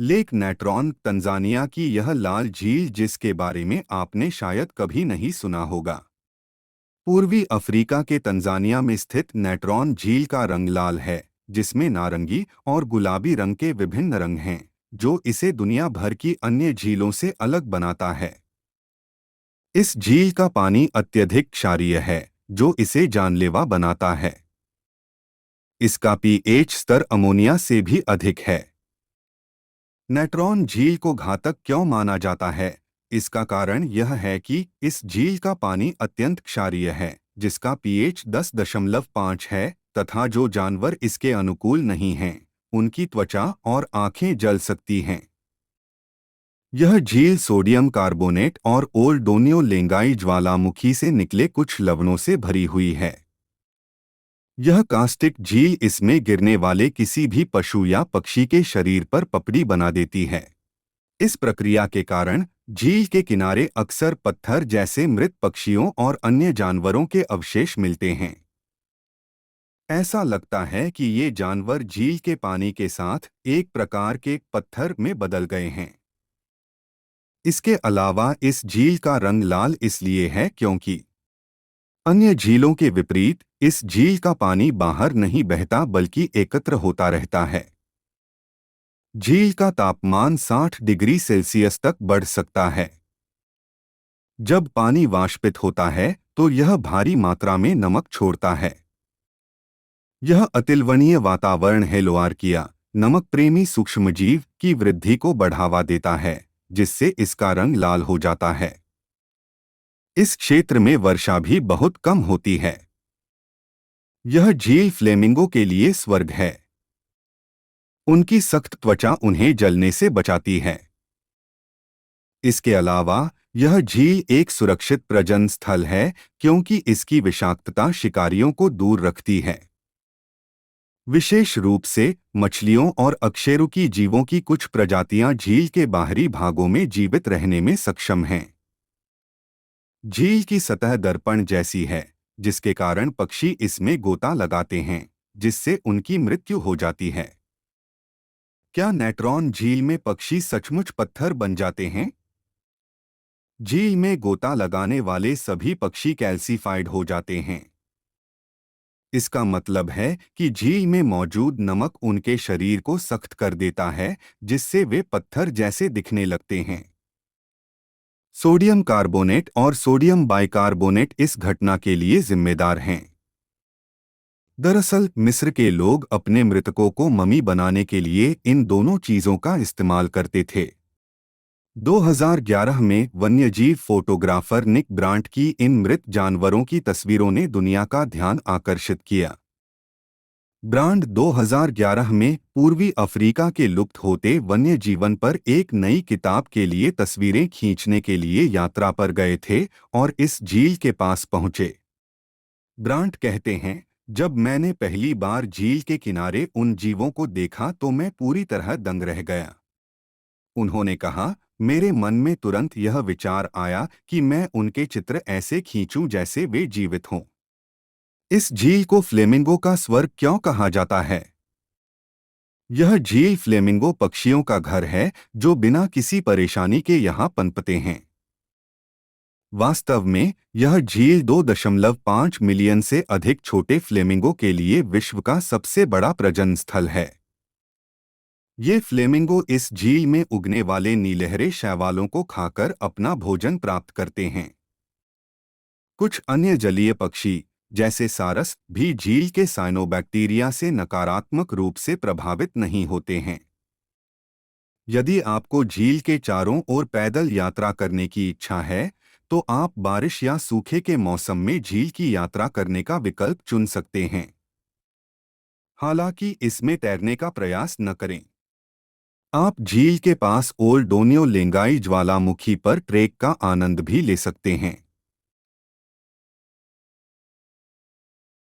Lake Natron Tanzania की यह लाल झील जिसके बारे में आपने शायद कभी नहीं सुना होगा। पूर्वी अफ्रीका के तंजानिया में स्थित नेट्रॉन झील का रंग लाल है, जिसमें नारंगी और गुलाबी रंग के विभिन्न रंग हैं, जो इसे दुनिया भर की अन्य झीलों से अलग बनाता है। इस झील का पानी अत्यधिक क्षारीय है, जो इसे जानलेवा बनाता है। इसका पीएच स्तर अमोनिया से भी अधिक है। नेट्रॉन झील को घातक क्यों माना जाता है? इसका कारण यह है कि इस झील का पानी अत्यंत क्षारीय है, जिसका पीएच 10.5 है, तथा जो जानवर इसके अनुकूल नहीं हैं, उनकी त्वचा और आंखें जल सकती हैं। यह झील सोडियम कार्बोनेट और ओल डोनियो लेंगाई ज्वालामुखी से निकले कुछ लवणों से भरी हुई है। यह कास्टिक झील इसमें गिरने वाले किसी भी पशु या पक्षी के शरीर पर पपड़ी बना देती है। इस प्रक्रिया के कारण झील के किनारे अक्सर पत्थर जैसे मृत पक्षियों और अन्य जानवरों के अवशेष मिलते हैं। ऐसा लगता है कि ये जानवर झील के पानी के साथ एक प्रकार के पत्थर में बदल गए हैं। इसके अलावा इस झील का रंग लाल इसलिए है क्योंकि अन्य झीलों के विपरीत इस झील का पानी बाहर नहीं बहता बल्कि एकत्र होता रहता है। झील का तापमान 60 डिग्री सेल्सियस तक बढ़ सकता है। जब पानी वाष्पित होता है तो यह भारी मात्रा में नमक छोड़ता है। यह अतिलवणीय वातावरण हेलोआर्किया, नमक प्रेमी सूक्ष्मजीव की वृद्धि को बढ़ावा देता है, जिससे इसका रंग लाल हो जाता है। इस क्षेत्र में वर्षा भी बहुत कम होती है। यह झील फ्लेमिंगो के लिए स्वर्ग है। उनकी सख्त त्वचा उन्हें जलने से बचाती है। इसके अलावा यह झील एक सुरक्षित प्रजनन स्थल है, क्योंकि इसकी विषाक्तता शिकारियों को दूर रखती है। विशेष रूप से मछलियों और अकशेरुकी जीवों की कुछ प्रजातियां झील के बाहरी भागों में जीवित रहने में सक्षम हैं। झील की सतह दर्पण जैसी है, जिसके कारण पक्षी इसमें गोता लगाते हैं, जिससे उनकी मृत्यु हो जाती है। क्या नेट्रॉन झील में पक्षी सचमुच पत्थर बन जाते हैं? झील में गोता लगाने वाले सभी पक्षी कैल्सीफाइड हो जाते हैं। इसका मतलब है कि झील में मौजूद नमक उनके शरीर को सख्त कर देता है, जिससे वे पत्थर जैसे दिखने लगते हैं। सोडियम कार्बोनेट और सोडियम बाइकार्बोनेट इस घटना के लिए जिम्मेदार हैं। दरअसल मिस्र के लोग अपने मृतकों को ममी बनाने के लिए इन दोनों चीजों का इस्तेमाल करते थे। 2011 में वन्यजीव फोटोग्राफर निक ब्रांट की इन मृत जानवरों की तस्वीरों ने दुनिया का ध्यान आकर्षित किया। ब्रांड 2011 में पूर्वी अफ्रीका के लुप्त होते वन्य जीवन पर एक नई किताब के लिए तस्वीरें खींचने के लिए यात्रा पर गए थे और इस झील के पास पहुंचे। ब्रांट कहते हैं, जब मैंने पहली बार झील के किनारे उन जीवों को देखा तो मैं पूरी तरह दंग रह गया। उन्होंने कहा, मेरे मन में तुरंत यह विचार आया कि मैं उनके चित्र ऐसे खींचूं जैसे वे जीवित हों। इस झील को फ्लेमिंगो का स्वर्ग क्यों कहा जाता है? यह झील फ्लेमिंगो पक्षियों का घर है, जो बिना किसी परेशानी के यहाँ पनपते हैं। वास्तव में यह झील 2.5 मिलियन से अधिक छोटे फ्लेमिंगो के लिए विश्व का सबसे बड़ा प्रजनन स्थल है। ये फ्लेमिंगो इस झील में उगने वाले नीलहरे शैवालों को खाकर अपना भोजन प्राप्त करते हैं। कुछ अन्य जलीय पक्षी, जैसे सारस, भी झील के साइनोबैक्टीरिया से नकारात्मक रूप से प्रभावित नहीं होते हैं। यदि आपको झील के चारों ओर पैदल यात्रा करने की इच्छा है, तो आप बारिश या सूखे के मौसम में झील की यात्रा करने का विकल्प चुन सकते हैं। हालांकि इसमें तैरने का प्रयास न करें। आप झील के पास ओल डोनियो लेंगाई ज्वालामुखी पर ट्रेक का आनंद भी ले सकते हैं।